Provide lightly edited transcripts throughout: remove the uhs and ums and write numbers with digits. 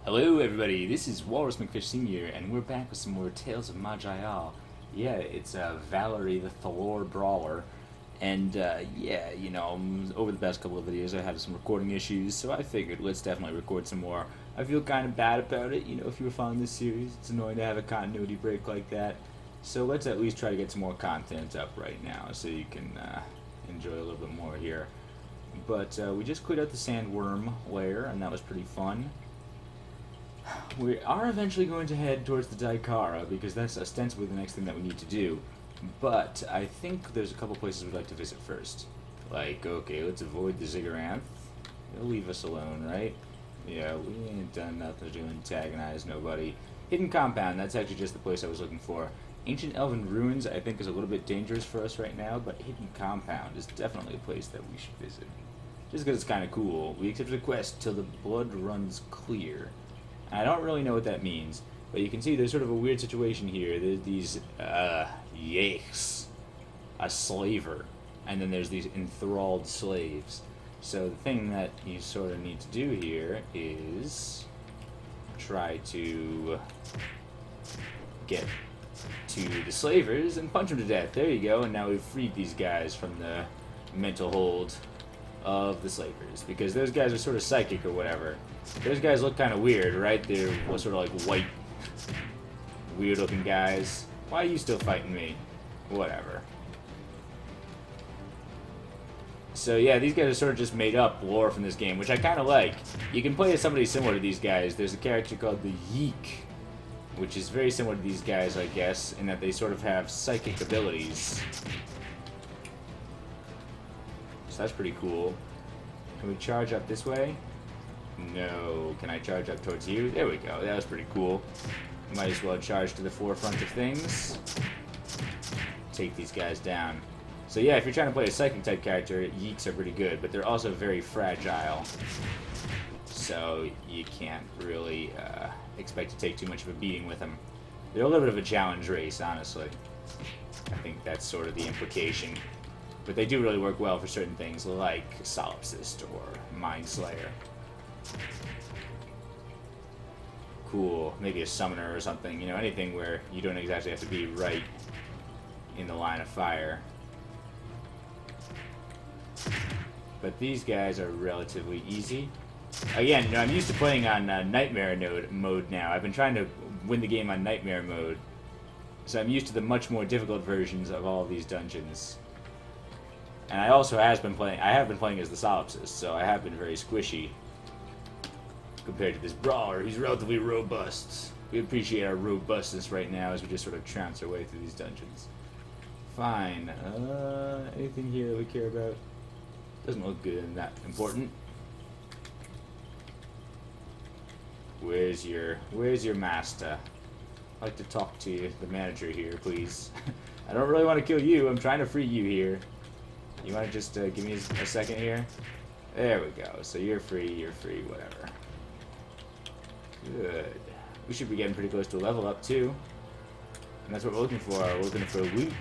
Hello everybody, this is Walrus McFish Sr. and we're back with some more Tales of Maj'Eyal. Yeah, it's Valerie the Thalore Brawler. And yeah, over the past couple of videos I had some recording issues, so I figured let's definitely record some more. I feel kind of bad about it, if you were following this series, it's annoying to have a continuity break like that. So let's at least try to get some more content up right now so you can enjoy a little bit more here. But we just cleared out the sandworm lair and that was pretty fun. We are eventually going to head towards the Daikara because that's ostensibly the next thing that we need to do. But I think there's a couple places we'd like to visit first. Like, okay, let's avoid the Ziggurat. They'll leave us alone, right? Yeah, we ain't done nothing to antagonize nobody. Hidden Compound, that's actually just the place I was looking for. Ancient Elven Ruins, I think, is a little bit dangerous for us right now, but Hidden Compound is definitely a place that we should visit. Just because it's kind of cool. We accepted a quest till the blood runs clear. I don't really know what that means, but you can see there's sort of a weird situation here. There's these, yikes, a slaver, and then there's these enthralled slaves. So the thing that you sort of need to do here is try to get to the slavers and punch them to death. There you go, and now we've freed these guys from the mental hold of the slavers, because those guys are sort of psychic or whatever. Those guys look kind of weird, right? They're sort of like white, weird-looking guys. Why are you still fighting me? Whatever. So yeah, these guys are sort of just made up lore from this game, which I kind of like. You can play as somebody similar to these guys. There's a character called the Yeek, which is very similar to these guys, I guess, in that they sort of have psychic abilities. So that's pretty cool. Can we charge up this way? No. Can I charge up towards you? There we go. That was pretty cool. Might as well charge to the forefront of things. Take these guys down. So yeah, if you're trying to play a psychic type character, Yeeks are pretty good, but they're also very fragile. So you can't really expect to take too much of a beating with them. They're a little bit of a challenge race, honestly. I think that's sort of the implication. But they do really work well for certain things, like Solipsist or Mind Slayer. Cool. Maybe a summoner or something. Anything where you don't exactly have to be right in the line of fire. But these guys are relatively easy. Again, I'm used to playing on Nightmare mode now. I've been trying to win the game on Nightmare mode. So I'm used to the much more difficult versions of all of these dungeons. And I also have been playing as the Solipsist, so I have been very squishy compared to this Brawler. He's relatively robust. We appreciate our robustness right now as we just sort of trounce our way through these dungeons. Fine. Anything here that we care about? Doesn't look good and that important. Where's your master? I'd like to talk to the manager here, please. I don't really want to kill you. I'm trying to free you here. You want to just give me a second here? There we go. So you're free, whatever. Good. We should be getting pretty close to a level up, too. And that's what we're looking for. We're looking for loot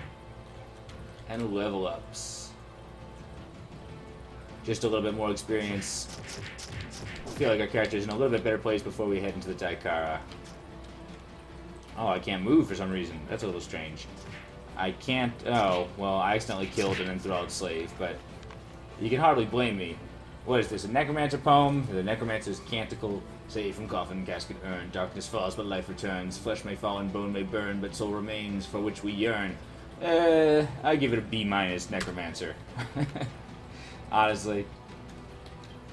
and level ups. Just a little bit more experience. I feel like our character's in a little bit better place before we head into the Daikara. Oh, I can't move for some reason. That's a little strange. I can't... Oh, well, I accidentally killed an enthralled slave, but you can hardly blame me. What is this, a necromancer poem? The necromancer's canticle, saved from coffin, casket urn. Darkness falls, but life returns. Flesh may fall and bone may burn, but soul remains, for which we yearn. I give it a B-, necromancer. Honestly.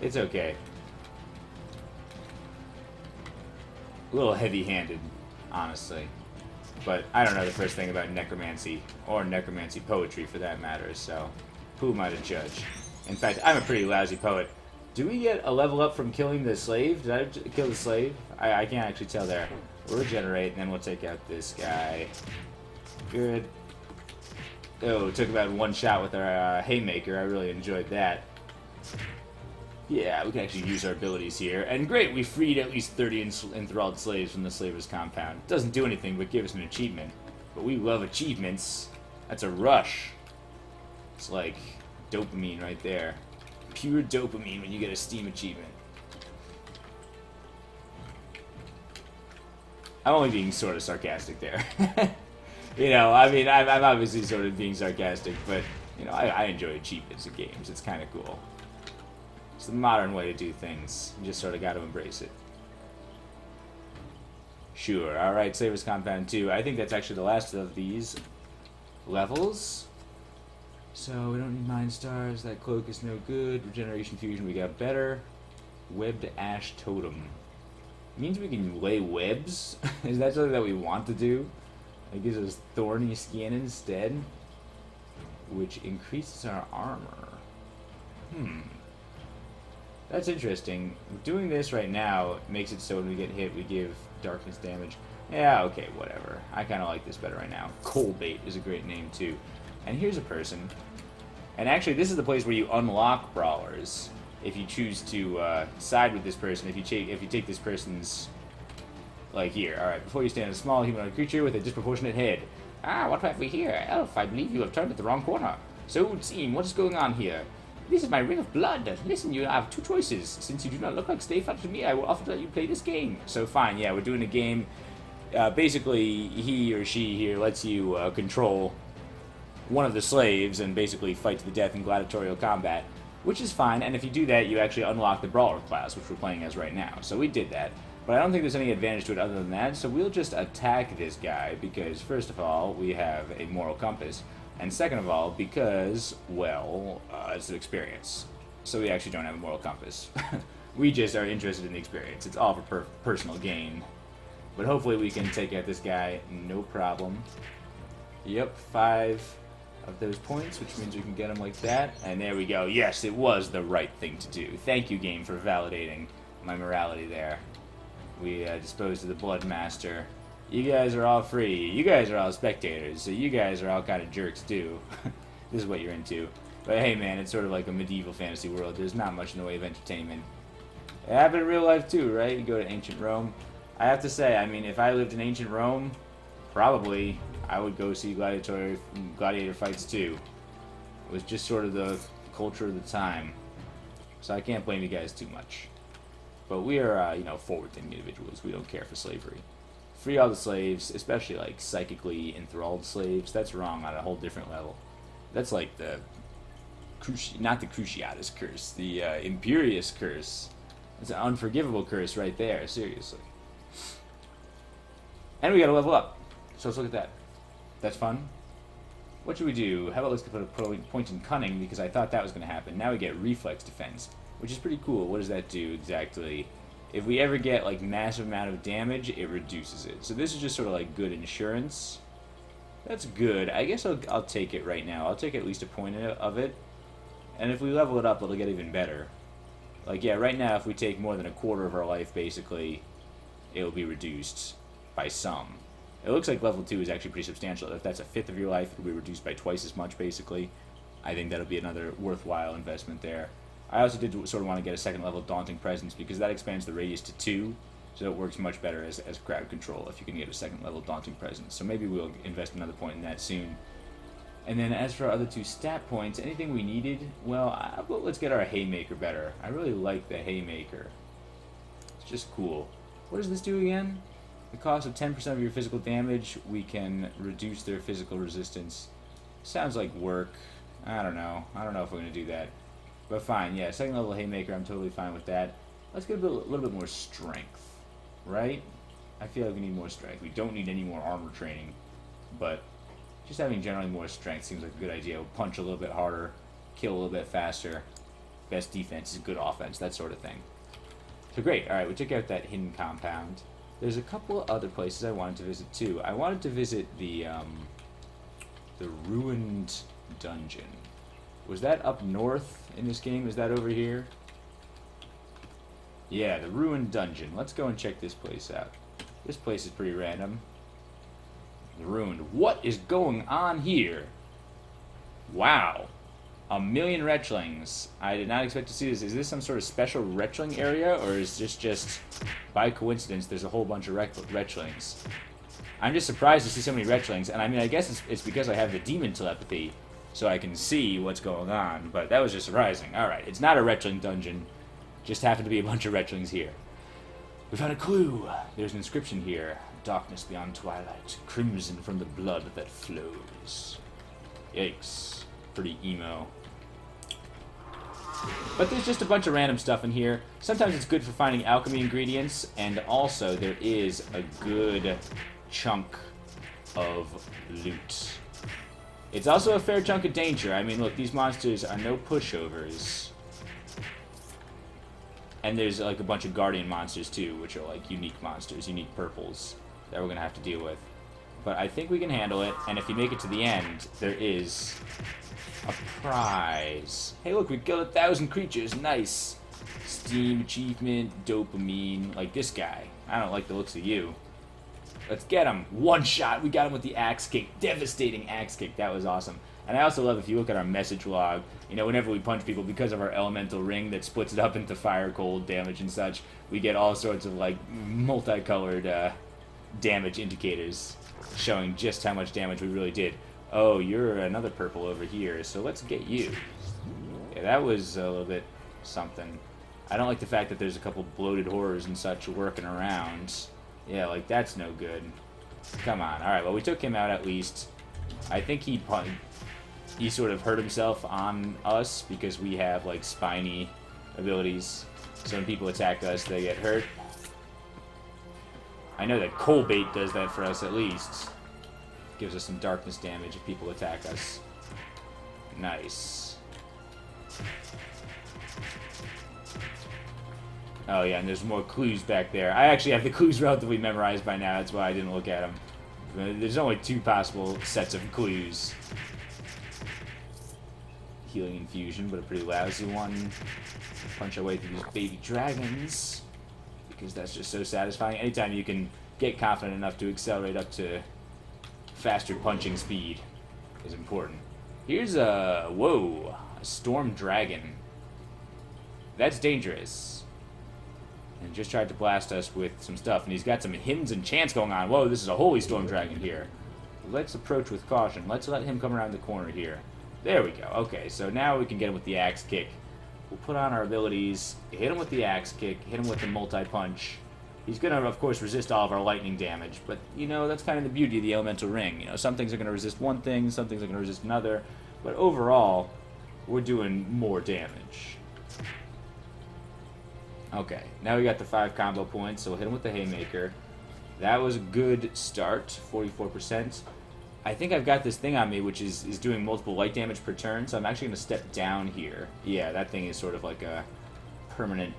It's okay. A little heavy-handed, honestly. But I don't know the first thing about necromancy, or necromancy poetry for that matter, so who am I to judge? In fact, I'm a pretty lousy poet. Do we get a level up from killing the slave? Did I kill the slave? I can't actually tell there. We'll regenerate, and then we'll take out this guy. Good. Oh, took about one shot with our haymaker. I really enjoyed that. Yeah, we can actually use our abilities here. And great, we freed at least 30 enthralled slaves from the slaver's compound. It doesn't do anything but give us an achievement. But we love achievements. That's a rush. It's like dopamine right there. Pure dopamine when you get a Steam achievement. I'm only being sort of sarcastic there. You know, I mean, I'm obviously sort of being sarcastic, but, you know, I enjoy cheapness of games. It's kind of cool. It's the modern way to do things. You just sort of got to embrace it. Sure, alright, Savers Compound 2. I think that's actually the last of these levels. So, we don't need Mind Stars. That cloak is no good. Regeneration Fusion, we got better. Webbed Ash Totem. It means we can lay webs? Is that something that we want to do? It gives us Thorny Skin instead, which increases our armor. That's interesting. Doing this right now makes it so when we get hit, we give darkness damage. Yeah, okay, whatever. I kind of like this better right now. Coldbait is a great name, too. And here's a person. And actually, this is the place where you unlock brawlers. If you choose to side with this person, if you take this person's... Like here, alright, before you stand a small humanoid creature with a disproportionate head. Ah, what have we here? Elf, I believe you have turned at the wrong corner. So it would seem, what is going on here? This is my ring of blood. Listen, you have two choices. Since you do not look like Stay Fat to me, I will offer to let you play this game. So fine, yeah, we're doing a game. Basically, he or she here lets you control one of the slaves and basically fight to the death in gladiatorial combat, which is fine, and if you do that, you actually unlock the Brawler class, which we're playing as right now. So we did that. But I don't think there's any advantage to it other than that, so we'll just attack this guy because, first of all, we have a moral compass, and second of all, because, well, it's an experience. So we actually don't have a moral compass. We just are interested in the experience. It's all for personal gain. But hopefully we can take out this guy, no problem. Yep, 5 of those points, which means we can get him like that. And there we go. Yes, it was the right thing to do. Thank you, game, for validating my morality there. We disposed of the Blood Master. You guys are all free. You guys are all spectators, so you guys are all kind of jerks too. This is what you're into. But hey man, it's sort of like a medieval fantasy world. There's not much in the way of entertainment. It happened in real life too, right? You go to ancient Rome. I have to say, I mean, if I lived in ancient Rome, probably I would go see gladiator fights too. It was just sort of the culture of the time. So I can't blame you guys too much. But we are, you know, forward-thinking individuals. We don't care for slavery. Free all the slaves, especially, like, psychically enthralled slaves. That's wrong on a whole different level. That's like the... not the Cruciatus curse. The Imperious curse. It's an unforgivable curse right there. Seriously. And we gotta level up. So let's look at that. That's fun. What should we do? How about let's put a point in cunning, because I thought that was going to happen. Now we get reflex defense, which is pretty cool. What does that do exactly? If we ever get like massive amount of damage, it reduces it. So this is just sort of like good insurance. That's good. I guess I'll take it right now. I'll take at least a point of it. And if we level it up, it'll get even better. Like, yeah, right now, if we take more than a quarter of our life, basically, it'll be reduced by some. It looks like level 2 is actually pretty substantial. If that's a fifth of your life, it'll be reduced by twice as much, basically. I think that'll be another worthwhile investment there. I also did sort of want to get a second level Daunting Presence, because that expands the radius to 2, so it works much better as crowd control if you can get a second level Daunting Presence. So maybe we'll invest another point in that soon. And then as for our other 2 stat points, anything we needed, well, let's get our Haymaker better. I really like the Haymaker. It's just cool. What does this do again? The cost of 10% of your physical damage, we can reduce their physical resistance. Sounds like work. I don't know. I don't know if we're going to do that. But fine, yeah, second level Haymaker, I'm totally fine with that. Let's get a little bit more strength, right? I feel like we need more strength. We don't need any more armor training, but just having generally more strength seems like a good idea. We'll punch a little bit harder, kill a little bit faster. Best defense is good offense, that sort of thing. So great, alright, we took out that hidden compound. There's a couple other places I wanted to visit too. I wanted to visit the ruined dungeon. Was that up north in this game? Is that over here? Yeah, the ruined dungeon. Let's go and check this place out. This place is pretty random. The ruined. What is going on here? Wow. 1,000,000 retchlings. I did not expect to see this. Is this some sort of special retchling area, or is this just by coincidence there's a whole bunch of retchlings? I'm just surprised to see so many retchlings, and I mean, I guess it's because I have the demon telepathy, so I can see what's going on, but that was just surprising. Alright, it's not a retchling dungeon. Just happened to be a bunch of retchlings here. We found a clue. There's an inscription here. Darkness beyond twilight. Crimson from the blood that flows. Yikes. Pretty emo. But there's just a bunch of random stuff in here. Sometimes it's good for finding alchemy ingredients, and also there is a good chunk of loot. It's also a fair chunk of danger. I mean, look, these monsters are no pushovers. And there's like a bunch of guardian monsters too, which are like unique monsters, unique purples that we're gonna have to deal with. But I think we can handle it, and if you make it to the end, there is a prize. Hey look, we killed 1,000 creatures, nice. Steam achievement, dopamine, like this guy. I don't like the looks of you. Let's get him. One shot, we got him with the axe kick. Devastating axe kick, that was awesome. And I also love, if you look at our message log, you know, whenever we punch people, because of our elemental ring that splits it up into fire, cold, damage, and such, we get all sorts of, like, multicolored damage indicators showing just how much damage we really did. Oh, you're another purple over here, so let's get you. Yeah, that was a little bit something. I don't like the fact that there's a couple bloated horrors and such working around. Yeah, like, that's no good. Come on. Alright, well, we took him out at least. I think he sort of hurt himself on us because we have, like, spiny abilities. So when people attack us, they get hurt. I know that coal bait does that for us at least. Gives us some darkness damage if people attack us. Nice. Oh yeah, and there's more clues back there. I actually have the clues relatively memorized by now, that's why I didn't look at them. There's only 2 possible sets of clues. Healing infusion, but a pretty lousy one. Punch our way through these baby dragons, because that's just so satisfying. Anytime you can get confident enough to accelerate up to faster punching speed is important. Here's a... whoa, a storm dragon. That's dangerous. And just tried to blast us with some stuff, and he's got some hymns and chants going on. Whoa, this is a holy storm dragon here. Let's approach with caution. Let's let him come around the corner here. There we go. Okay, so now we can get him with the axe kick. We'll put on our abilities, hit him with the axe kick, hit him with the multi-punch. He's going to, of course, resist all of our lightning damage, but, you know, that's kind of the beauty of the elemental ring. You know, some things are going to resist one thing, some things are going to resist another, but overall, we're doing more damage. Okay, now we got the 5 combo points, so we'll hit him with the haymaker. That was a good start, 44%. I think I've got this thing on me, which is doing multiple light damage per turn, so I'm actually going to step down here. Yeah, that thing is sort of like a permanent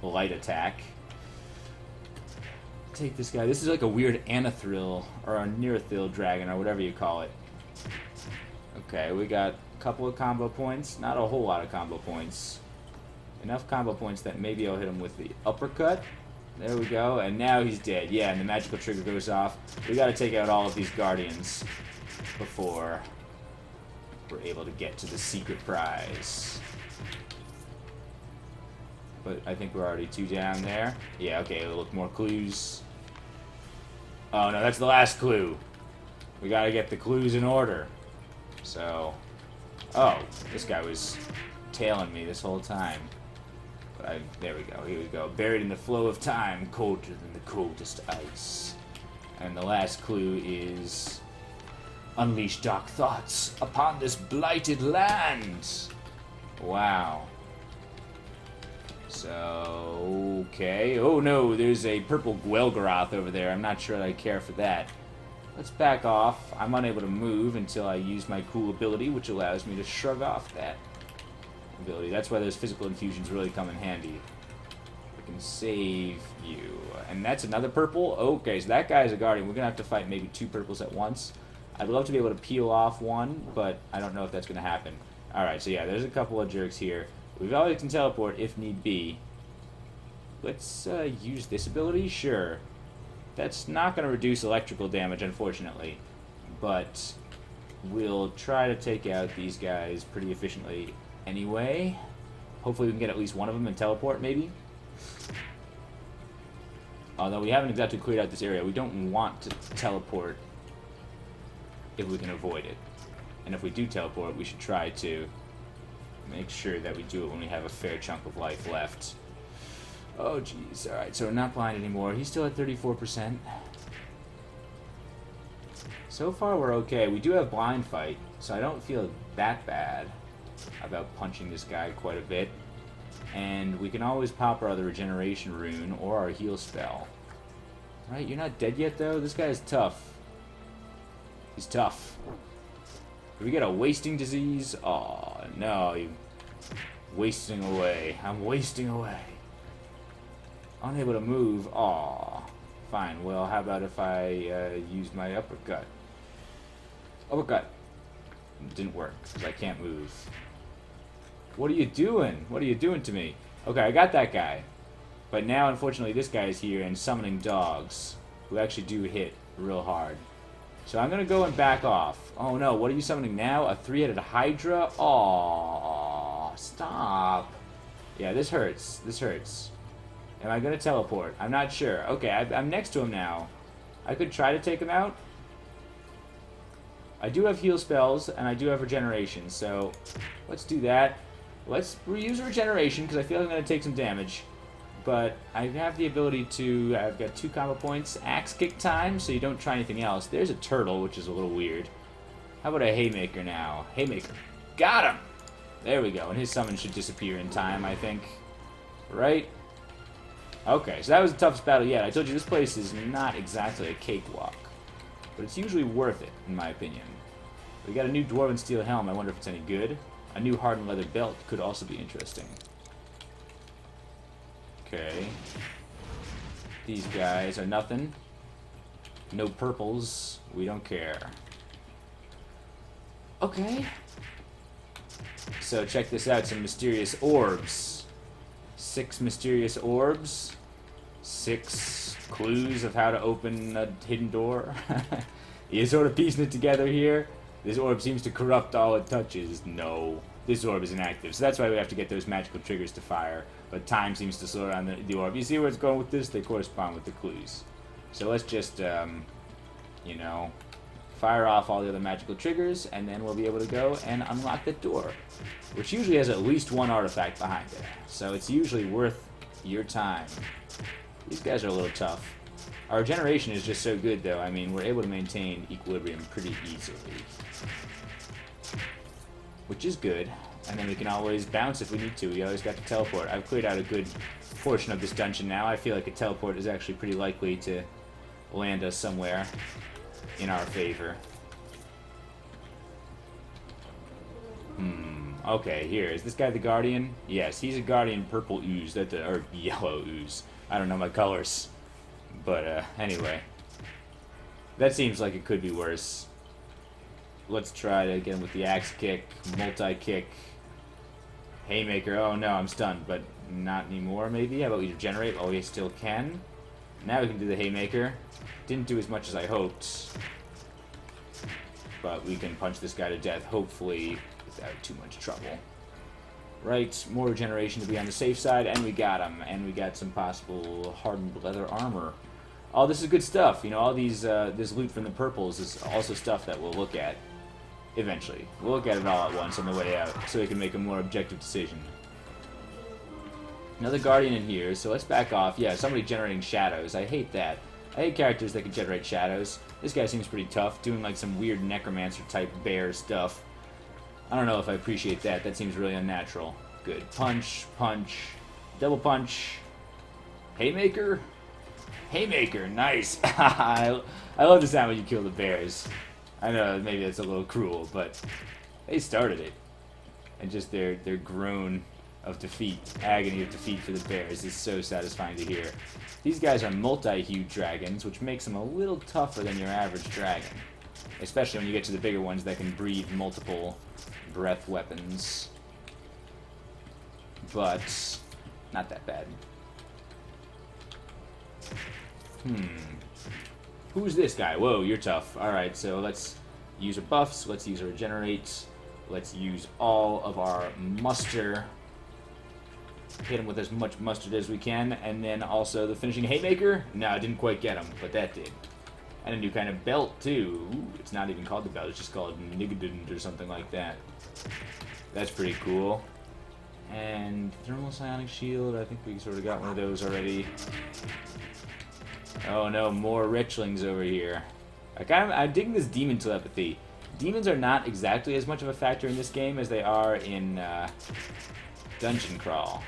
light attack. Take this guy. This is like a weird anathril, or a neurathil dragon, or whatever you call it. Okay, we got a couple of combo points. Not a whole lot of combo points. Enough combo points that maybe I'll hit him with the uppercut. There we go, and now he's dead. Yeah, and the magical trigger goes off. We gotta take out all of these guardians before we're able to get to the secret prize. But I think we're already 2 down there. Yeah, okay, look, more clues. Oh no, that's the last clue. We gotta get the clues in order. So, oh, this guy was tailing me this whole time. There we go, here we go. Buried in the flow of time, colder than the coldest ice. And the last clue is... unleash dark thoughts upon this blighted land. Wow. So, okay. Oh no, there's a purple Gwelgaroth over there. I'm not sure I care for that. Let's back off. I'm unable to move until I use my cool ability, which allows me to shrug off that ability. That's why those physical infusions really come in handy. We can save you. And that's another purple? Okay, so that guy is a guardian. We're going to have to fight maybe 2 purples at once. I'd love to be able to peel off one, but I don't know if that's going to happen. Alright, so yeah, there's a couple of jerks here. We always can teleport if need be. Let's use this ability? Sure. That's not going to reduce electrical damage, unfortunately. But we'll try to take out these guys pretty efficiently anyway. Hopefully we can get at least one of them and teleport, maybe. Although we haven't exactly cleared out this area. We don't want to teleport if we can avoid it. And if we do teleport, we should try to make sure that we do it when we have a fair chunk of life left. Oh, jeez. Alright, so we're not blind anymore. He's still at 34%. So far, we're okay. We do have blind fight, so I don't feel that bad about punching this guy quite a bit. And we can always pop our other regeneration rune or our heal spell. Right, you're not dead yet, though? This guy is tough. He's tough. Did we get a wasting disease? Oh, no. You're wasting away. I'm wasting away. Unable to move. Aw. Fine. Well, how about if I use my uppercut? Uppercut. Didn't work, because I can't move. What are you doing? What are you doing to me? Okay, I got that guy. But now, unfortunately, this guy is here and summoning dogs, who actually do hit real hard. So I'm going to go and back off. Oh, no. What are you summoning now? A three-headed Hydra? Aw. Stop. Yeah, this hurts. This hurts. Am I going to teleport? I'm not sure. Okay, I'm next to him now. I could try to take him out. I do have heal spells, and I do have regeneration, so let's do that. Let's reuse regeneration, because I feel like I'm going to take some damage. But I have the ability to... I've got 2 combo points. Axe kick time, so you don't try anything else. There's a turtle, which is a little weird. How about a haymaker now? Haymaker. Got him! There we go, and his summon should disappear in time, I think. Right? Okay, so that was the toughest battle yet. I told you this place is not exactly a cakewalk. But it's usually worth it, in my opinion. We got a new Dwarven Steel Helm. I wonder if it's any good. A new hardened leather belt could also be interesting. Okay. These guys are nothing. No purples. We don't care. Okay. So check this out. Some mysterious orbs. 6 mysterious orbs. 6 clues of how to open a hidden door. You're sort of piecing it together here. This orb seems to corrupt all it touches. No. This orb is inactive. So that's why we have to get those magical triggers to fire. But time seems to slow down the orb. You see where it's going with this? They correspond with the clues. So let's just, you know, fire off all the other magical triggers, and then we'll be able to go and unlock the door, which usually has at least 1 artifact behind it. So it's usually worth your time. These guys are a little tough. Our regeneration is just so good, though. I mean, we're able to maintain equilibrium pretty easily, which is good. And then we can always bounce if we need to. We always got to teleport. I've cleared out a good portion of this dungeon now. I feel like a teleport is actually pretty likely to land us somewhere in our favor. Okay, here. Is this guy the Guardian? Yes, he's a Guardian purple ooze. Or yellow ooze. I don't know my colors. But, anyway. That seems like it could be worse. Let's try it again with the axe kick, multi-kick, haymaker. Oh no, I'm stunned, but not anymore maybe. How about we regenerate? Oh, we still can. Now we can do the haymaker. Didn't do as much as I hoped. But we can punch this guy to death, hopefully, without too much trouble. Right, more regeneration to be on the safe side, and we got him. And we got some possible hardened leather armor. Oh, this is good stuff. You know, all these, this loot from the purples is also stuff that we'll look at eventually. We'll look at it all at once on the way out, so we can make a more objective decision. Another Guardian in here, so let's back off. Yeah, somebody generating shadows. I hate that. I hate characters that can generate shadows. This guy seems pretty tough, doing like some weird necromancer-type bear stuff. I don't know if I appreciate that. That seems really unnatural. Good. Punch, punch, double punch. Haymaker? Haymaker, nice. I love the sound when you kill the bears. I know maybe that's a little cruel, but they started it. And just their groan of defeat, agony of defeat for the bears is so satisfying to hear. These guys are multi-hued dragons, which makes them a little tougher than your average dragon. Especially when you get to the bigger ones that can breathe multiple breath weapons. But not that bad. Who's this guy? Whoa, you're tough. Alright, so let's use our buffs. Let's use our regenerate. Let's use all of our muster. Hit him with as much mustard as we can. And then also the finishing haymaker. No, I didn't quite get him, but that did. And a new kind of belt, too. Ooh, it's not even called the belt. It's just called Nigadund or something like that. That's pretty cool. And thermal psionic shield, I think we sort of got one of those already. Oh no, more richlings over here. I'm digging this demon telepathy. Demons are not exactly as much of a factor in this game as they are in Dungeon Crawl.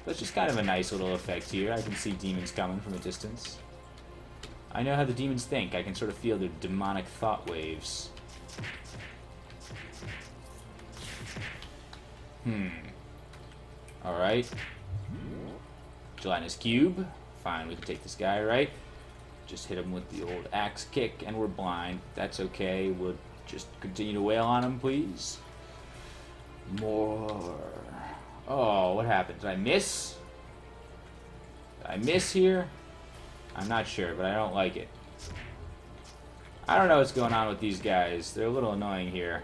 But it's just kind of a nice little effect here. I can see demons coming from a distance. I know how the demons think. I can sort of feel their demonic thought waves. Alright. Gelatinous cube. Fine, we can take this guy, right? Just hit him with the old axe kick, and we're blind. That's okay. We'll just continue to wail on him, please. More. Oh, what happened? Did I miss? Did I miss here? I'm not sure, but I don't like it. I don't know what's going on with these guys. They're a little annoying here.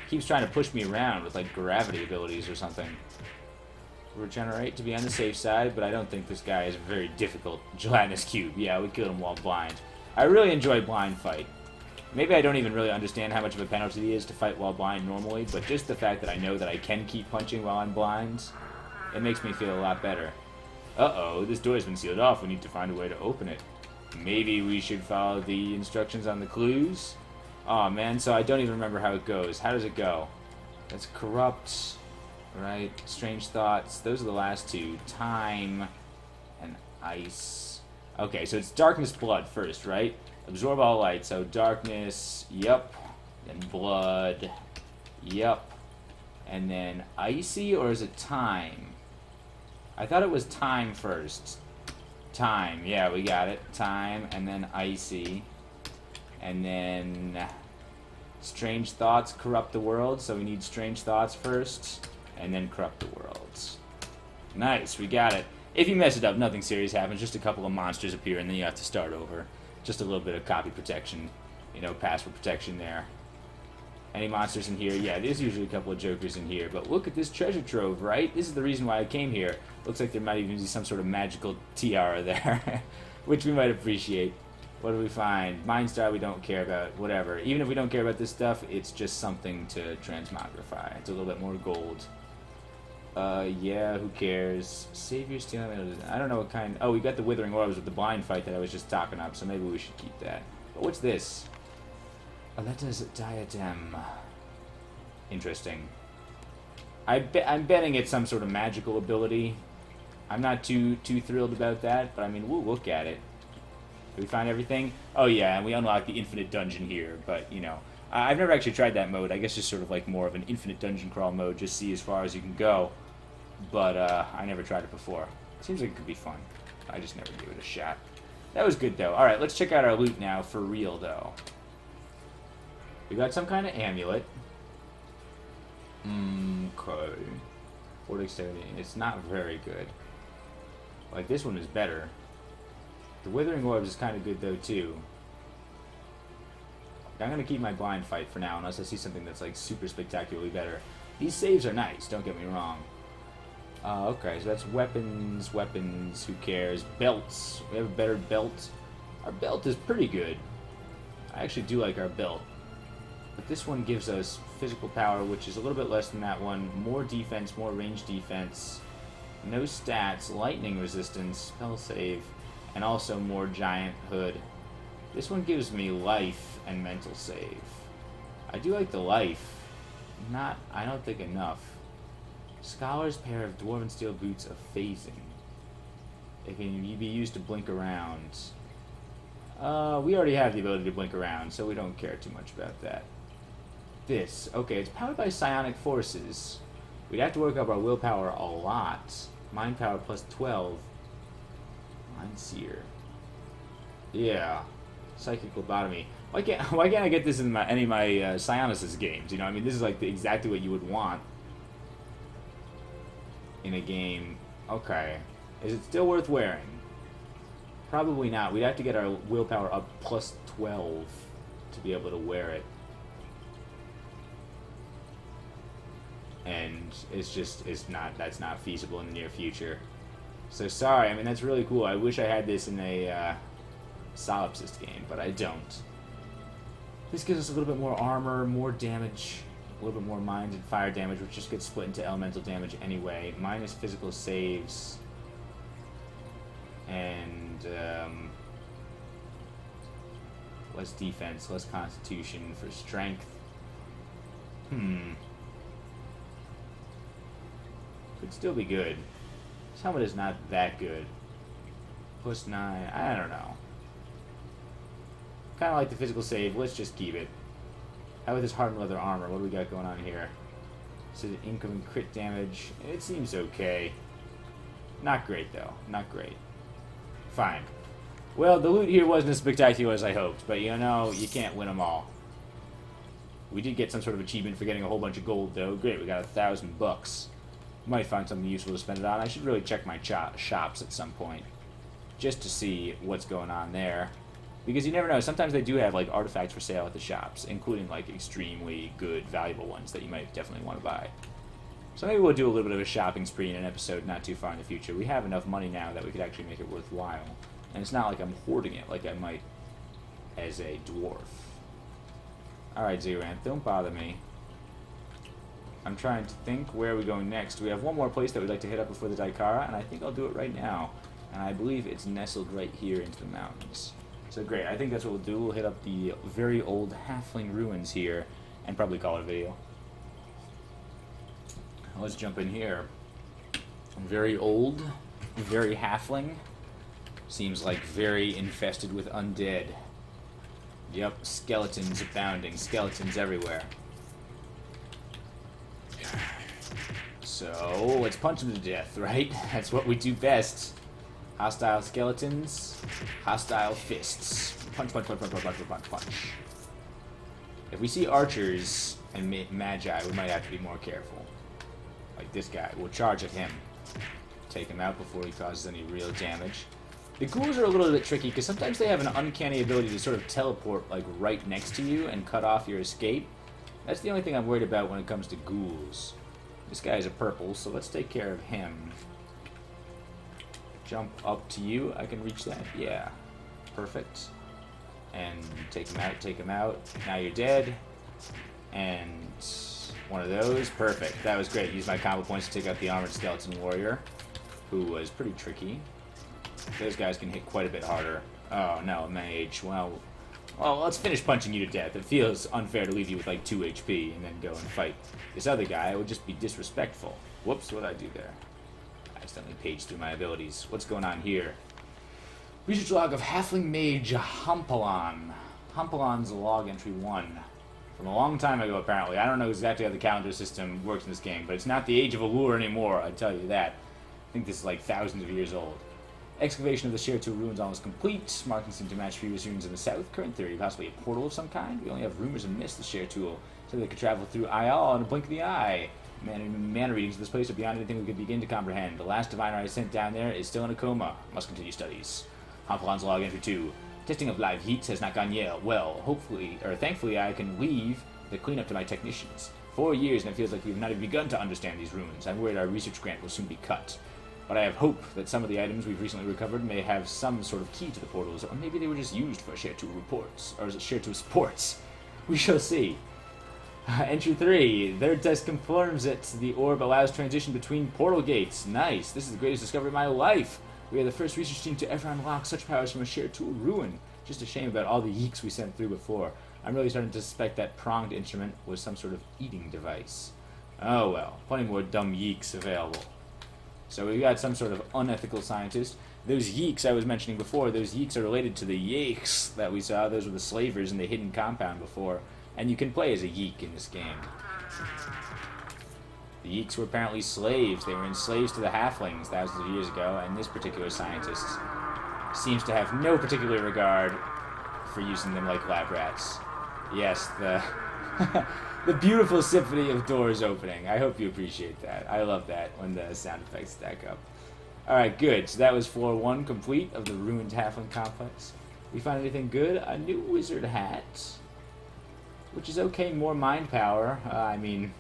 Keeps trying to push me around with, like, gravity abilities or something. Regenerate to be on the safe side, but I don't think this guy is a very difficult gelatinous cube. Yeah, we killed him while blind. I really enjoy blind fight. Maybe I don't even really understand how much of a penalty it is to fight while blind normally, but just the fact that I know that I can keep punching while I'm blind, it makes me feel a lot better. Uh-oh, this door's been sealed off. We need to find a way to open it. Maybe we should follow the instructions on the clues? Aw, man, so I don't even remember how it goes. How does it go? That's corrupt, right? Strange thoughts. Those are the last two. Time and ice. Okay, so it's darkness, blood first, right? Absorb all light. So darkness, yep. Then blood, yep. And then icy, or is it time? I thought it was time first. Time, yeah, we got it. Time, and then icy. And then strange thoughts corrupt the world, so we need strange thoughts first, and then corrupt the worlds. Nice, we got it. If you mess it up, nothing serious happens. Just a couple of monsters appear, and then you have to start over. Just a little bit of copy protection, you know, password protection there. Any monsters in here? Yeah, there's usually a couple of jokers in here, but look at this treasure trove, right? This is the reason why I came here. Looks like there might even be some sort of magical tiara there, which we might appreciate. What do we find? Mind Star we don't care about, whatever. Even if we don't care about this stuff, it's just something to transmogrify. It's a little bit more gold. Yeah, who cares? Savior stealing. I don't know what kind. Oh, we got the Withering Orbs with the blind fight that I was just talking up, so maybe we should keep that. But what's this? Aleta's diadem. Interesting. I'm betting it's some sort of magical ability. I'm not too thrilled about that, but I mean, we'll look at it. Did we find everything? Oh yeah, and we unlocked the infinite dungeon here, but you know, I've never actually tried that mode. I guess just sort of like more of an infinite dungeon crawl mode, just see as far as you can go. But I never tried it before. Seems like it could be fun. I just never gave it a shot. That was good though. Alright, let's check out our loot now, for real though. We got some kind of amulet. Okay. For dexterity. It's not very good. Like, this one is better. The Withering Orbs is kind of good though too. I'm going to keep my blind fight for now, unless I see something that's like super spectacularly better. These saves are nice, don't get me wrong. Okay, so that's weapons, who cares? Belts. We have a better belt. Our belt is pretty good. I actually do like our belt. But this one gives us physical power, which is a little bit less than that one. More defense, more range defense. No stats, lightning resistance, spell save, and also more giant hood. This one gives me life and mental save. I do like the life. I don't think enough. Scholar's pair of dwarven steel boots of phasing. It can be used to blink around. We already have the ability to blink around, so we don't care too much about that. This. Okay, it's powered by psionic forces. We'd have to work up our willpower a lot. Mind power plus 12. Mind seer. Yeah. Psychic lobotomy. Why can't I get this in any of my Psionicus games? You know, I mean, this is like exactly what you would want in a game. Okay. Is it still worth wearing? Probably not. We'd have to get our willpower up plus 12 to be able to wear it. And that's not feasible in the near future. So sorry, I mean, that's really cool. I wish I had this in a solipsist game, but I don't. This gives us a little bit more armor, more damage. A little bit more mind and fire damage, which just gets split into elemental damage anyway. Minus physical saves. And, less defense, less constitution for strength. Could still be good. This helmet is not that good. Plus 9, I don't know. Kind of like the physical save, let's just keep it. How about this hardened leather armor? What do we got going on here? So the incoming crit damage, it seems okay. Not great though, not great. Fine. Well, the loot here wasn't as spectacular as I hoped, but you know, you can't win them all. We did get some sort of achievement for getting a whole bunch of gold though. Great, we got $1,000. Might find something useful to spend it on. I should really check my shops at some point, just to see what's going on there. Because you never know, sometimes they do have like artifacts for sale at the shops, including like extremely good, valuable ones that you might definitely want to buy. So maybe we'll do a little bit of a shopping spree in an episode not too far in the future. We have enough money now that we could actually make it worthwhile. And it's not like I'm hoarding it like I might as a dwarf. Alright, Zeranth, don't bother me. I'm trying to think where are we going next. We have one more place that we'd like to hit up before the Daikara, and I think I'll do it right now. And I believe it's nestled right here into the mountains. So great, I think that's what we'll do. We'll hit up the very old halfling ruins here and probably call it a video. Let's jump in here. Very old, very halfling. Seems like very infested with undead. Yep, skeletons abounding, skeletons everywhere. So, let's punch them to death, right? That's what we do best. Hostile skeletons, hostile fists. Punch, punch, punch, punch, punch, punch, punch, punch. If we see archers and magi, we might have to be more careful. Like this guy. We'll charge at him. Take him out before he causes any real damage. The ghouls are a little bit tricky because sometimes they have an uncanny ability to sort of teleport like right next to you and cut off your escape. That's the only thing I'm worried about when it comes to ghouls. This guy is a purple, so let's take care of him. Jump up to you. I can reach that. Yeah. Perfect. And take him out, take him out. Now you're dead. And one of those. Perfect. That was great. Use my combo points to take out the armored skeleton warrior, who was pretty tricky. Those guys can hit quite a bit harder. Oh, no, a mage. Well, let's finish punching you to death. It feels unfair to leave you with like 2 HP and then go and fight this other guy. It would just be disrespectful. Whoops, what did I do there? I accidentally paged through my abilities. What's going on here? Research log of Halfling Mage Humpalon. Humpalon's log entry 1. From a long time ago, apparently. I don't know exactly how the calendar system works in this game, but it's not the Age of Allure anymore, I tell you that. I think this is like thousands of years old. Excavation of the Share 2 ruins almost complete. Markings seem to match previous ruins in the south. Current theory, possibly a portal of some kind. We only have rumors and myths the Share tool, so they could travel through Maj'Eyal in a blink of the eye. Mana readings of this place are beyond anything we could begin to comprehend. The last diviner I sent down there is still in a coma. Must continue studies. Hampalon's log entry 2. Testing of live heats has not gone yet. Well, thankfully I can leave the cleanup to my technicians. 4 years and it feels like we've not even begun to understand these ruins. I'm worried our research grant will soon be cut. But I have hope that some of the items we've recently recovered may have some sort of key to the portals, or maybe they were just used for Share 2 reports, or Share 2 supports. We shall see. Entry 3. Their test confirms that the orb allows transition between portal gates. Nice. This is the greatest discovery of my life. We are the first research team to ever unlock such powers from a Share 2 ruin. Just a shame about all the yeeks we sent through before. I'm really starting to suspect that pronged instrument was some sort of eating device. Oh well, plenty more dumb yeeks available. So we got some sort of unethical scientist. Those yeeks I was mentioning before, those yeeks are related to the yeeks that we saw. Those were the slavers in the hidden compound before. And you can play as a yeek in this game. The yeeks were apparently slaves. They were enslaved to the halflings thousands of years ago, and this particular scientist seems to have no particular regard for using them like lab rats. Yes, the the beautiful symphony of doors opening. I hope you appreciate that. I love that when the sound effects stack up. Alright, good. So that was floor 1 complete of the ruined halfling complex. We find anything good? A new wizard hat, which is okay, more mind power. I mean,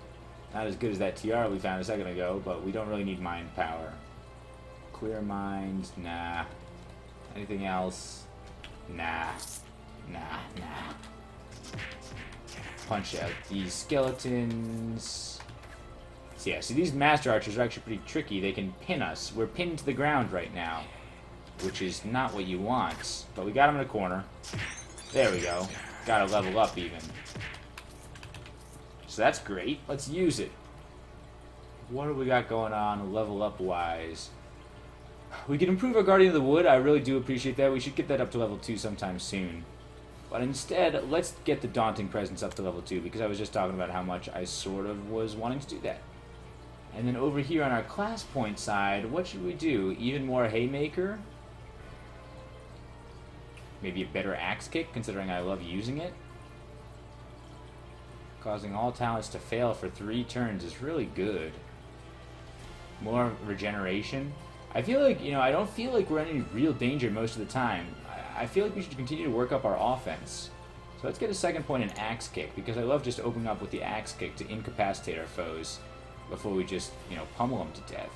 not as good as that tiara we found a second ago, but we don't really need mind power. Clear mind, nah. Anything else? Nah. Nah. punch out these skeletons. So yeah, see, these Master Archers are actually pretty tricky. They can pin us. We're pinned to the ground right now, which is not what you want. But we got them in a corner. There we go. Gotta level up even. So that's great. Let's use it. What do we got going on level up wise? We can improve our Guardian of the Wood. I really do appreciate that. We should get that up to level 2 sometime soon. But instead, let's get the Daunting Presence up to level 2, because I was just talking about how much I sort of was wanting to do that. And then over here on our class point side, what should we do? Even more Haymaker? Maybe a better Axe Kick, considering I love using it? Causing all talents to fail for 3 turns is really good. More regeneration. I feel like, I don't feel like we're in any real danger most of the time. I feel like we should continue to work up our offense. So let's get a second point in Axe Kick, because I love just opening up with the Axe Kick to incapacitate our foes before we just, pummel them to death.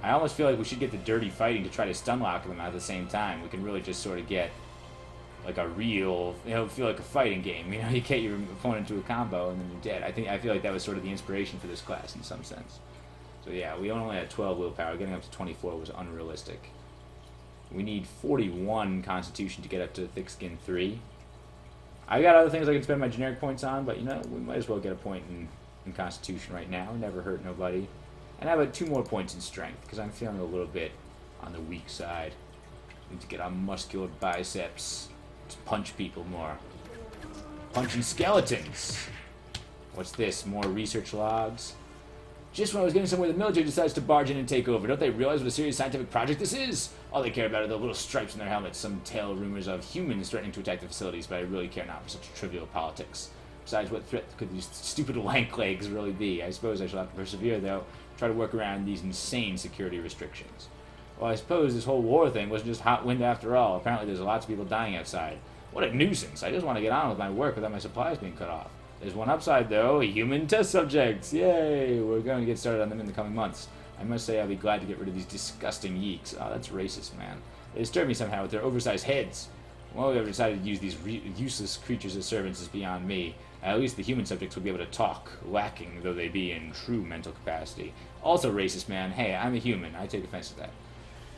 I almost feel like we should get the Dirty Fighting to try to stun lock them at the same time. We can really just sort of get like a real, feel like a fighting game. You get your opponent to a combo and then you're dead. I feel like that was sort of the inspiration for this class in some sense. So yeah, we only had 12 willpower. Getting up to 24 was unrealistic. We need 41 Constitution to get up to Thick Skin 3. I got other things I can spend my generic points on, but we might as well get a point in Constitution right now. Never hurt nobody. And how about 2 more points in Strength, because I'm feeling a little bit on the weak side. Need to get on muscular biceps to punch people more. Punching skeletons! What's this? More research logs? Just when I was getting somewhere, the military decides to barge in and take over. Don't they realize what a serious scientific project this is? All they care about are the little stripes in their helmets. Some tale rumors of humans threatening to attack the facilities, but I really care not for such trivial politics. Besides, what threat could these stupid lank legs really be? I suppose I shall have to persevere, though. Try to work around these insane security restrictions. Well, I suppose this whole war thing wasn't just hot wind after all. Apparently there's lots of people dying outside. What a nuisance. I just want to get on with my work without my supplies being cut off. There's one upside, though. Human test subjects. Yay! We're going to get started on them in the coming months. I must say I'll be glad to get rid of these disgusting yeeks. Oh, that's racist, man. They disturb me somehow with their oversized heads. Why we ever decided to use these useless creatures as servants is beyond me. At least the human subjects will be able to talk, lacking though they be in true mental capacity. Also racist, man. Hey, I'm a human. I take offense to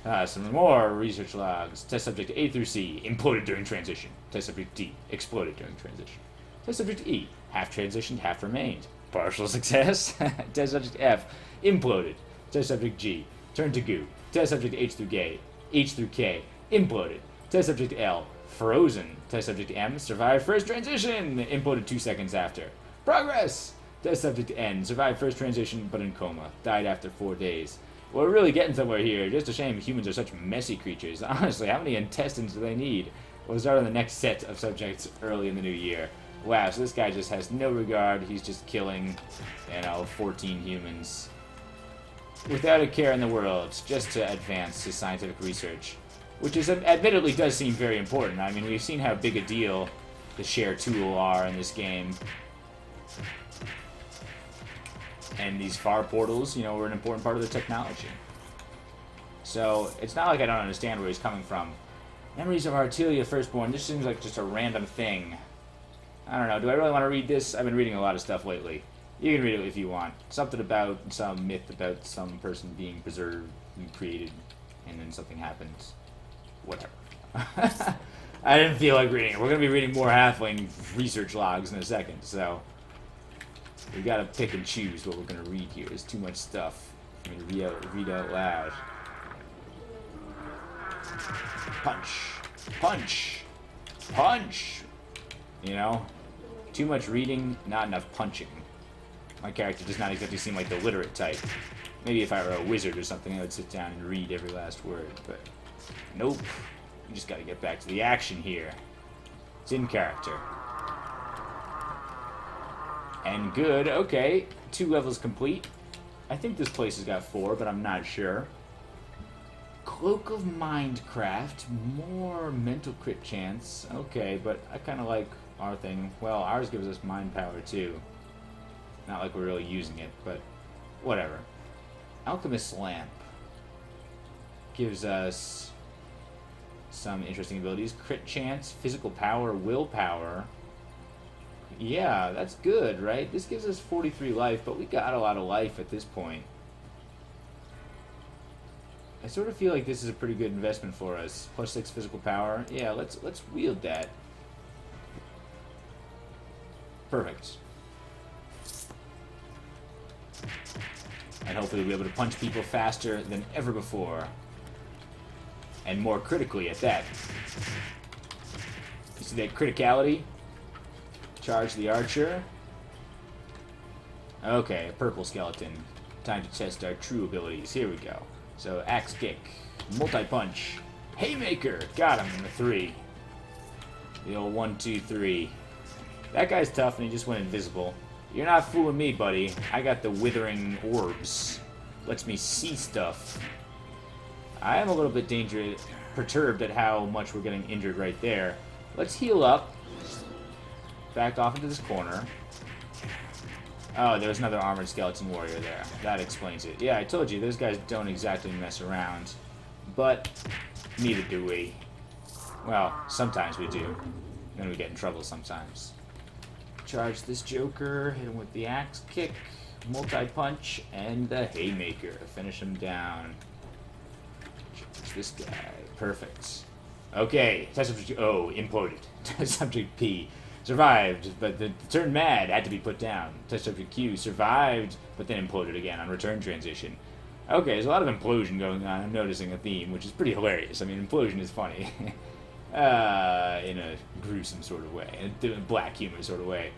that. Some more research logs. Test subject A through C, imploded during transition. Test subject D, exploded during transition. Test subject E, half transitioned, half remained. Partial success. Test subject F, imploded. Test subject G, turned to goo. Test subject H through K, imploded. Test subject L, frozen. Test subject M, survived first transition, imploded 2 seconds after. Progress! Test subject N, survived first transition but in coma. Died after 4 days. We're really getting somewhere here. Just a shame humans are such messy creatures. Honestly, how many intestines do they need? We'll start on the next set of subjects early in the new year. Wow, so this guy just has no regard. He's just killing, 14 humans. Without a care in the world, just to advance his scientific research. Which is, admittedly, does seem very important. I mean, we've seen how big a deal the share tool are in this game. And these far portals, were an important part of the technology. So, it's not like I don't understand where he's coming from. Memories of Artelia Firstborn, this seems like just a random thing. I don't know, do I really want to read this? I've been reading a lot of stuff lately. You can read it if you want. Something about some myth about some person being preserved and created, and then something happens. Whatever. I didn't feel like reading it. We're going to be reading more halfling research logs in a second, so we got to pick and choose what we're going to read here. There's too much stuff for me to read out loud. Punch. Punch. Punch. Too much reading, not enough punching. My character does not exactly seem like the literate type. Maybe if I were a wizard or something, I would sit down and read every last word, but nope. We just gotta get back to the action here. It's in character. And good, okay. 2 levels complete. I think this place has got 4, but I'm not sure. Cloak of Mindcraft, more mental crit chance. Okay, but I kind of like our thing. Well, ours gives us mind power too. Not like we're really using it, but whatever. Alchemist's Lamp gives us some interesting abilities. Crit chance, physical power, willpower. Yeah, that's good, right? This gives us 43 life, but we got a lot of life at this point. I sort of feel like this is a pretty good investment for us. +6 physical power. Yeah, let's wield that. Perfect. And hopefully we'll be able to punch people faster than ever before. And more critically at that. You see that criticality? Charge the archer. Okay, a purple skeleton. Time to test our true abilities. Here we go. So, axe kick, multi-punch, haymaker, got him in the 3. The old 1, 2, 3. That guy's tough and he just went invisible. You're not fooling me, buddy. I got the withering orbs. Lets me see stuff. I am a little bit perturbed at how much we're getting injured right there. Let's heal up. Back off into this corner. Oh, there's another armored skeleton warrior there. That explains it. Yeah, I told you, those guys don't exactly mess around. But, neither do we. Well, sometimes we do. Then we get in trouble sometimes. Charge this joker, hit him with the axe kick, multi-punch, and the haymaker. Finish him down. Charge this guy. Perfect. Okay, test subject O, imploded. Test subject P. Survived, but the turn mad had to be put down. Test subject Q survived, but then imploded again on return transition. Okay, there's a lot of implosion going on. I'm noticing a theme, which is pretty hilarious. I mean, implosion is funny. In a gruesome sort of way. In a black humor sort of way.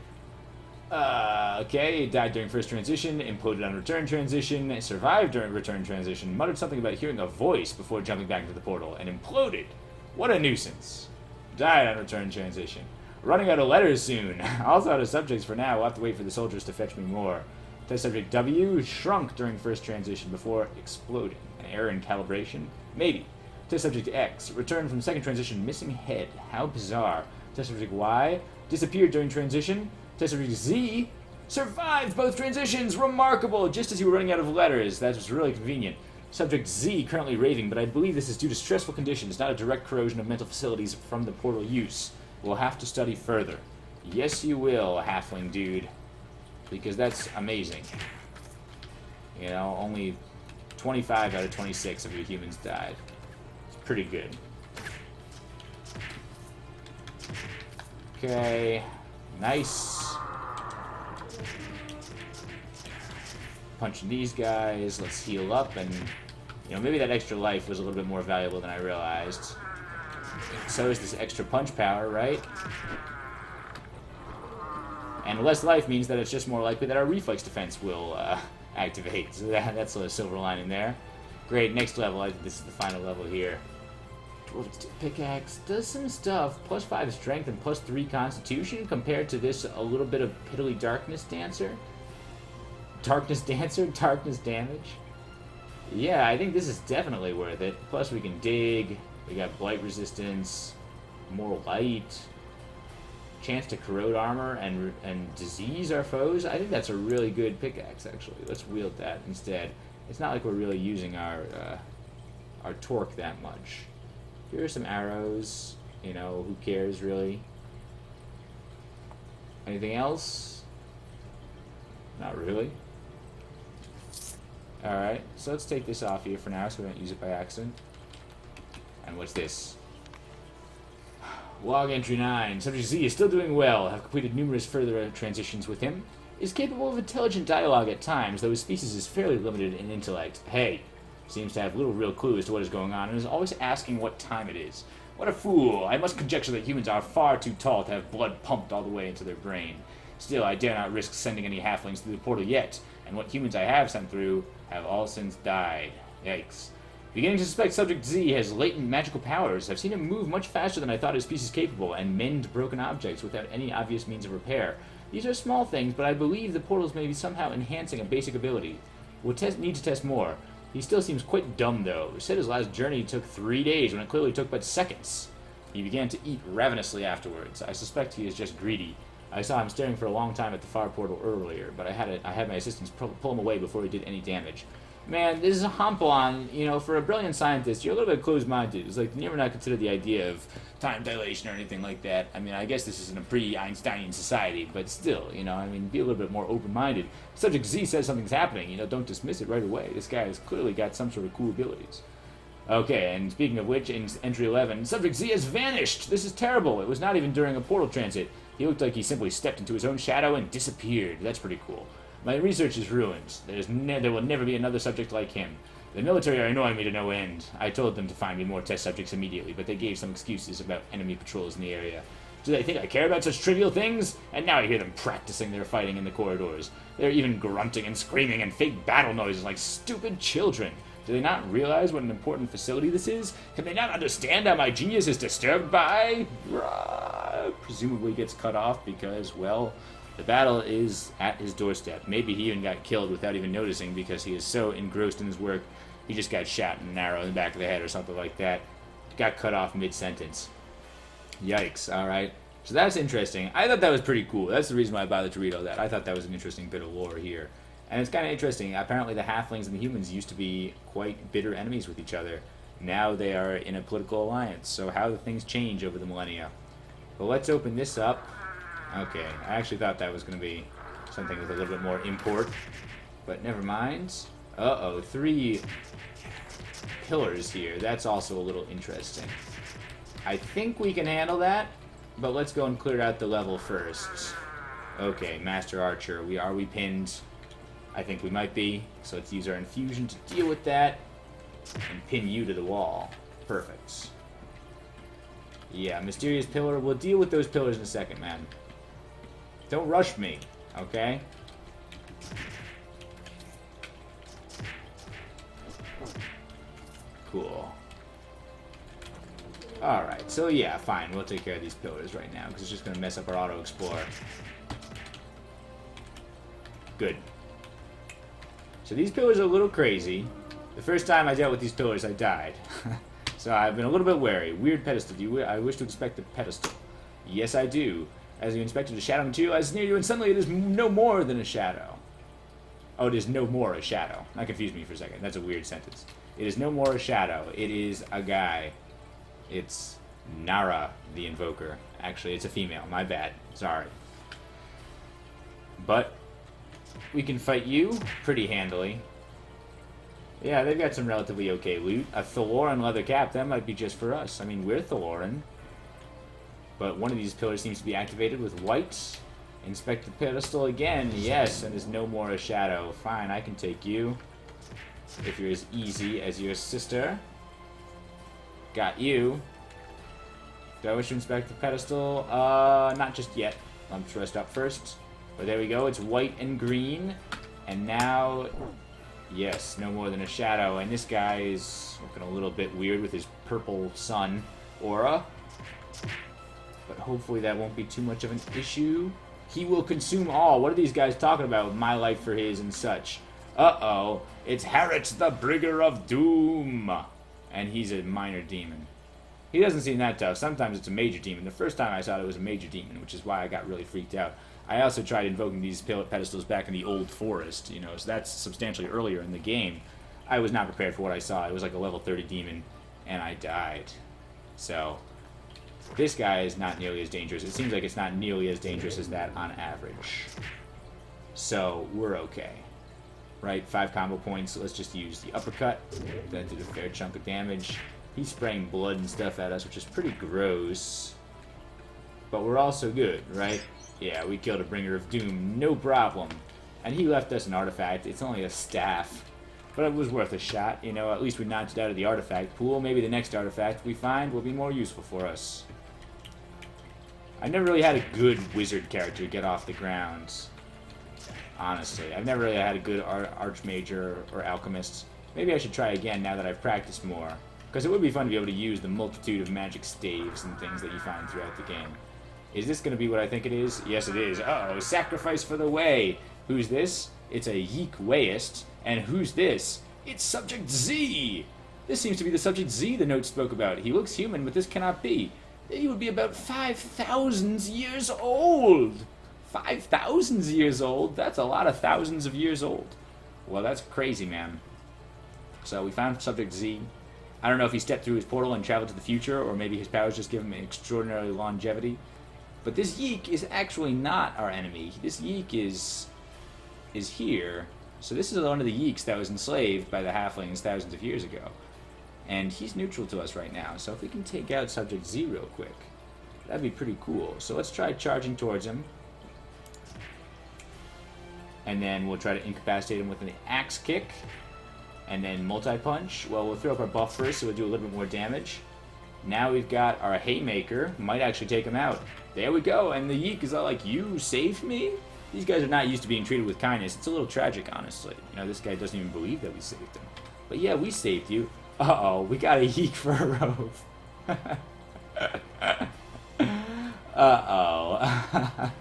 Okay, died during first transition, imploded on return transition, survived during return transition, muttered something about hearing a voice before jumping back into the portal, and imploded. What a nuisance. Died on return transition. Running out of letters soon. Also out of subjects for now. We'll have to wait for the soldiers to fetch me more. Test subject W shrunk during first transition before exploding. An error in calibration? Maybe. Test subject X returned from second transition missing head. How bizarre. Test subject Y disappeared during transition. Test subject Z survived both transitions. Remarkable. Just as you were running out of letters. That was really convenient. Subject Z currently raving, but I believe this is due to stressful conditions, not a direct corrosion of mental facilities from the portal use. We'll have to study further. Yes, you will, halfling dude. Because that's amazing. You know, only 25 out of 26 of your humans died. It's pretty good. Okay. Nice. Punching these guys. Let's heal up and... You know, maybe that extra life was a little bit more valuable than I realized. So is this extra punch power, right? And less life means that it's just more likely that our reflex defense will activate. So that's a silver lining there. Great, next level. I think this is the final level here. Dwarf's pickaxe does some stuff. +5 strength and +3 constitution compared to this a little bit of piddly darkness dancer. Darkness dancer? Darkness damage? Yeah, I think this is definitely worth it. Plus we can dig. We got blight resistance, more light, chance to corrode armor and disease our foes. I think that's a really good pickaxe, actually. Let's wield that instead. It's not like we're really using our torque that much. Here are some arrows. You know, who cares really? Anything else? Not really. Alright, so let's take this off here for now so we don't use it by accident. And what's this? Log entry 9. Subject Z is still doing well. Have completed numerous further transitions with him. Is capable of intelligent dialogue at times, though his species is fairly limited in intellect. Hey. Seems to have little real clue as to what is going on, and is always asking what time it is. What a fool. I must conjecture that humans are far too tall to have blood pumped all the way into their brain. Still, I dare not risk sending any halflings through the portal yet, and what humans I have sent through have all since died. Yikes. Beginning to suspect Subject Z has latent magical powers. I've seen him move much faster than I thought his species capable, and mend broken objects without any obvious means of repair. These are small things, but I believe the portals may be somehow enhancing a basic ability. We'll need to test more. He still seems quite dumb, though. He said his last journey took 3 days, when it clearly took but seconds. He began to eat ravenously afterwards. I suspect he is just greedy. I saw him staring for a long time at the far portal earlier, but I had my assistants pull him away before he did any damage. Man, this is a hump on, for a brilliant scientist, you're a little bit closed-minded. It's like, you never not consider the idea of time dilation or anything like that. I mean, I guess this isn't a pre-Einsteinian society, but still, be a little bit more open-minded. Subject Z says something's happening, don't dismiss it right away. This guy has clearly got some sort of cool abilities. Okay, and speaking of which, in entry 11, Subject Z has vanished! This is terrible! It was not even during a portal transit. He looked like he simply stepped into his own shadow and disappeared. That's pretty cool. My research is ruined. There will never be another subject like him. The military are annoying me to no end. I told them to find me more test subjects immediately, but they gave some excuses about enemy patrols in the area. Do they think I care about such trivial things? And now I hear them practicing their fighting in the corridors. They're even grunting and screaming and fake battle noises like stupid children. Do they not realize what an important facility this is? Can they not understand how my genius is disturbed by... Presumably gets cut off because, well, the battle is at his doorstep. Maybe he even got killed without even noticing because he is so engrossed in his work. He just got shot in an arrow in the back of the head or something like that. Got cut off mid-sentence. Yikes, alright. So that's interesting. I thought that was pretty cool. That's the reason why I bothered to read all that. I thought that was an interesting bit of lore here. And it's kind of interesting. Apparently the halflings and the humans used to be quite bitter enemies with each other. Now they are in a political alliance. So how do things change over the millennia? But let's open this up. Okay, I actually thought that was going to be something with a little bit more import. But never mind. Uh-oh, 3 pillars here. That's also a little interesting. I think we can handle that, but let's go and clear out the level first. Okay, Master Archer. Are we pinned? I think we might be. So let's use our infusion to deal with that and pin you to the wall. Perfect. Yeah, Mysterious Pillar. We'll deal with those pillars in a second, man. Don't rush me, okay? Cool. Alright, so yeah, fine. We'll take care of these pillars right now, because it's just going to mess up our auto-explorer. Good. So these pillars are a little crazy. The first time I dealt with these pillars, I died. So I've been a little bit wary. Weird pedestal. I wish to inspect the pedestal. Yes, I do. As you inspected a shadow material, I was near you, and suddenly it is no more than a shadow. Oh, it is no more a shadow. That confused me for a second. That's a weird sentence. It is no more a shadow. It is a guy. It's Nara, the Invoker. Actually, it's a female. My bad. Sorry. But we can fight you pretty handily. Yeah, they've got some relatively okay loot. A Thalore leather cap, that might be just for us. I mean, we're Thaloran. But one of these pillars seems to be activated with white. Inspect the pedestal again. Yes, and there's no more a shadow. Fine, I can take you. If you're as easy as your sister. Got you. Do I wish to inspect the pedestal? Not just yet. I'll rest up first. But there we go. It's white and green. And now... Yes, no more than a shadow. And this guy is looking a little bit weird with his purple sun aura. But hopefully that won't be too much of an issue. He will consume all. What are these guys talking about with my life for his and such? Uh-oh. It's Harrod the Bringer of Doom. And he's a minor demon. He doesn't seem that tough. Sometimes it's a major demon. The first time I saw it was a major demon, which is why I got really freaked out. I also tried invoking these pedestals back in the old forest, so that's substantially earlier in the game. I was not prepared for what I saw. It was like a level 30 demon, and I died. So, this guy is not nearly as dangerous. It seems like it's not nearly as dangerous as that on average. So, we're okay. Right, 5 combo points. Let's just use the uppercut. That did a fair chunk of damage. He's spraying blood and stuff at us, which is pretty gross. But we're also good, right? Yeah, we killed a Bringer of Doom, no problem. And he left us an artifact. It's only a staff. But it was worth a shot, At least we knocked it out of the artifact pool. Maybe the next artifact we find will be more useful for us. I never really had a good wizard character get off the ground. Honestly. I've never really had a good archmage or alchemist. Maybe I should try again now that I've practiced more. Because it would be fun to be able to use the multitude of magic staves and things that you find throughout the game. Is this going to be what I think it is? Yes, it is. Uh-oh, sacrifice for the way. Who's this? It's a Yeek Wayist. And who's this? It's Subject Z. This seems to be the Subject Z the note spoke about. He looks human, but this cannot be. He would be about 5,000 years old. 5,000 years old? That's a lot of thousands of years old. Well, that's crazy, man. So we found Subject Z. I don't know if he stepped through his portal and traveled to the future, or maybe his powers just give him extraordinary longevity. But this Yeek is actually not our enemy. This Yeek is here. So this is one of the Yeeks that was enslaved by the halflings thousands of years ago. And he's neutral to us right now. So if we can take out Subject Z real quick, that'd be pretty cool. So let's try charging towards him. And then we'll try to incapacitate him with an axe kick. And then multi-punch. Well, we'll throw up our buff first, so we'll do a little bit more damage. Now we've got our Haymaker. Might actually take him out. There we go. And the Yeek is all like, you saved me? These guys are not used to being treated with kindness. It's a little tragic, honestly. You know, this guy doesn't even believe that we saved him. But yeah, we saved you. Uh-oh, we got a Yeek for a robe. Uh-oh.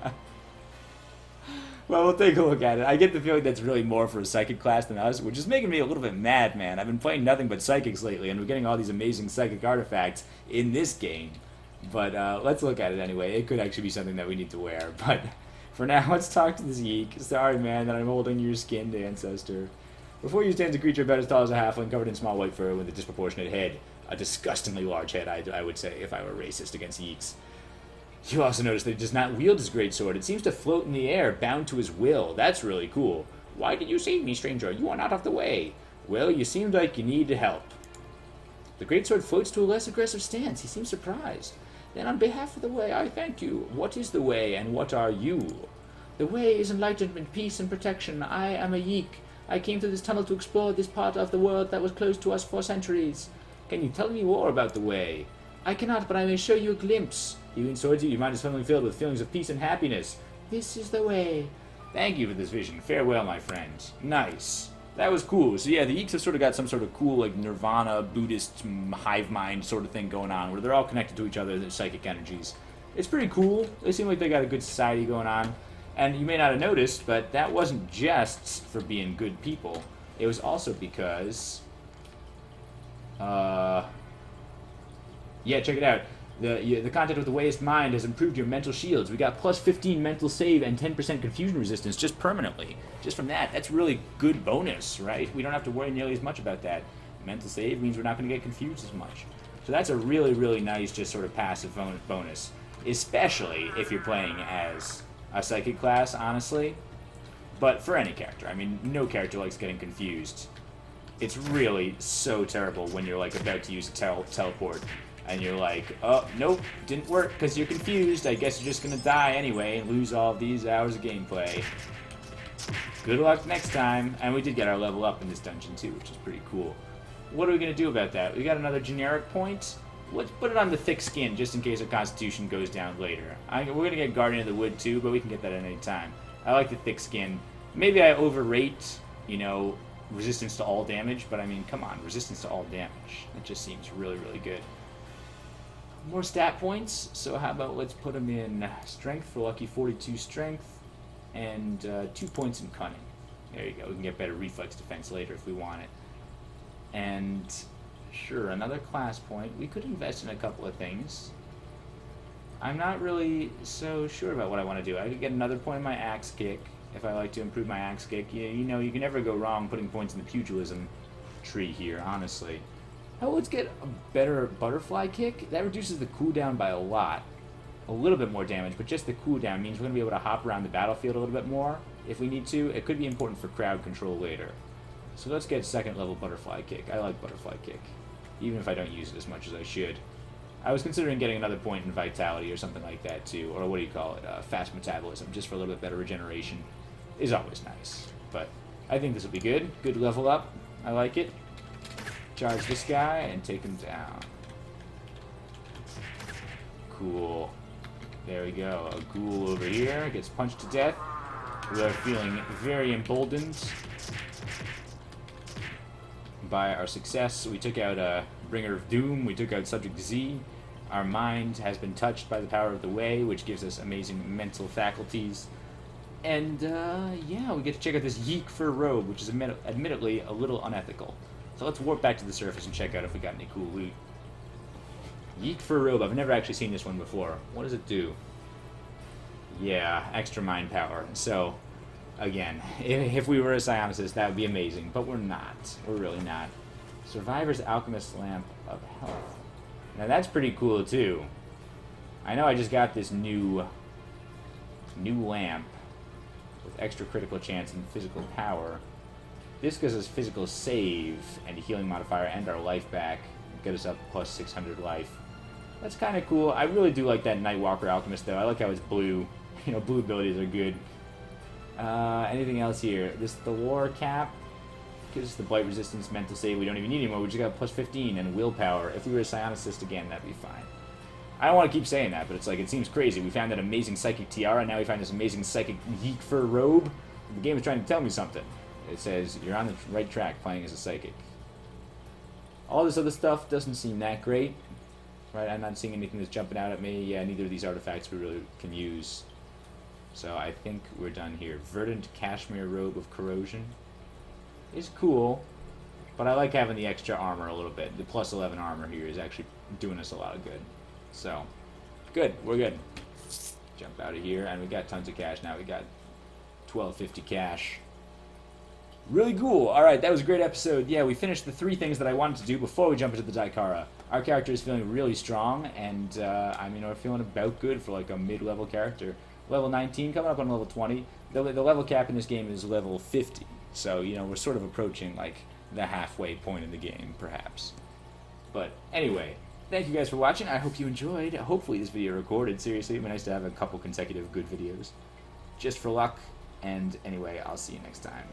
Well, we'll take a look at it. I get the feeling that's really more for a psychic class than us, which is making me a little bit mad, man. I've been playing nothing but psychics lately, and we're getting all these amazing psychic artifacts in this game. But let's look at it anyway. It could actually be something that we need to wear. But for now, let's talk to this Yeek. Sorry, man, that I'm holding your skinned ancestor. Before you stands a creature about as tall as a halfling, covered in small white fur with a disproportionate head. A disgustingly large head, I would say, if I were racist against Yeeks. You also notice that he does not wield his greatsword. It seems to float in the air, bound to his will. That's really cool. Why did you save me, stranger? You are not of the way. Well, you seemed like you needed help. The greatsword floats to a less aggressive stance. He seems surprised. Then on behalf of the way, I thank you. What is the way, and what are you? The way is enlightenment, peace, and protection. I am a Yeek. I came through this tunnel to explore this part of the world that was closed to us for centuries. Can you tell me more about the way? I cannot, but I may show you a glimpse. Even towards you, your mind is suddenly filled with feelings of peace and happiness. This is the way. Thank you for this vision. Farewell, my friends. Nice. That was cool. So yeah, the Yeeks have sort of got some sort of cool, like, Nirvana, Buddhist, hive mind sort of thing going on, where they're all connected to each other, their psychic energies. It's pretty cool. They seem like they got a good society going on. And you may not have noticed, but that wasn't just for being good people. It was also because... yeah, check it out. The contact with the Wayest Mind has improved your mental shields. We got plus 15 mental save and 10% confusion resistance just permanently. Just from that, that's really good bonus, right? We don't have to worry nearly as much about that. Mental save means we're not going to get confused as much. So that's a really, really nice just sort of passive bonus. Especially if you're playing as a psychic class, honestly. But for any character. I mean, no character likes getting confused. It's really so terrible when you're like about to use a teleport. And you're like, oh, nope, didn't work because you're confused. I guess you're just going to die anyway and lose all of these hours of gameplay. Good luck next time. And we did get our level up in this dungeon too, which is pretty cool. What are we going to do about that? We got another generic point. Let's put it on the thick skin just in case our constitution goes down later. We're going to get Guardian of the Wood too, but we can get that at any time. I like the thick skin. Maybe I overrate, you know, resistance to all damage, but I mean, come on, resistance to all damage. That just seems really, really good. More stat points, so how about let's put them in strength for lucky 42 strength, and 2 points in cunning. There you go, we can get better reflex defense later if we want it. And sure, another class point. We could invest in a couple of things. I'm not really so sure about what I want to do. I could get another point in my axe kick, if I like to improve my axe kick. You know, you can never go wrong putting points in the pugilism tree here, honestly. Oh, let's get a better butterfly kick. That reduces the cooldown by a lot. A little bit more damage, but just the cooldown means we're going to be able to hop around the battlefield a little bit more if we need to. It could be important for crowd control later. So let's get second level butterfly kick. I like butterfly kick, even if I don't use it as much as I should. I was considering getting another point in vitality or something like that too, or what do you call it, fast metabolism, just for a little bit better regeneration. Is always nice, but I think this will be good. Good level up. I like it. Charge this guy and take him down. Cool. There we go. A ghoul over here gets punched to death. We are feeling very emboldened by our success. We took out Bringer of Doom. We took out Subject Z. Our mind has been touched by the power of the Way, which gives us amazing mental faculties. And, yeah, we get to check out this Yeek fur robe, which is admittedly a little unethical. So let's warp back to the surface and check out if we got any cool loot. Yeek fur robe. I've never actually seen this one before. What does it do? Yeah, extra mind power. So, again, if we were a psionicist, that would be amazing. But we're not. We're really not. Survivor's Alchemist Lamp of Health. Now that's pretty cool too. I know I just got this new lamp with extra critical chance and physical power. This gives us physical save and a healing modifier and our life back. Get us up plus 600 life. That's kind of cool. I really do like that Nightwalker Alchemist though. I like how it's blue. You know, blue abilities are good. Anything else here? This Thalore cap gives us the blight resistance, mental save. We don't even need anymore. We just got plus 15 and willpower. If we were a psionicist again, that'd be fine. I don't want to keep saying that, but it's like, it seems crazy. We found that amazing psychic tiara, and now we find this amazing psychic geek fur robe. The game is trying to tell me something. It says, you're on the right track playing as a psychic. All this other stuff doesn't seem that great. Right, I'm not seeing anything that's jumping out at me. Yeah, neither of these artifacts we really can use. So I think we're done here. Verdant Cashmere Robe of Corrosion is cool, but I like having the extra armor a little bit. The plus 11 armor here is actually doing us a lot of good. So, good. We're good. Jump out of here, and we got tons of cash now. We got 1250 cash. Really cool. All right, that was a great episode. Yeah, we finished the 3 things that I wanted to do before we jump into the Daikara. Our character is feeling really strong, and I mean, we're feeling about good for like a mid-level character. Level 19, coming up on level 20. The level cap in this game is level 50. So, you know, we're sort of approaching, like, the halfway point in the game, perhaps. But, anyway, thank you guys for watching. I hope you enjoyed. Hopefully this video recorded. Seriously, it'd be nice to have a couple consecutive good videos. Just for luck. And, anyway, I'll see you next time.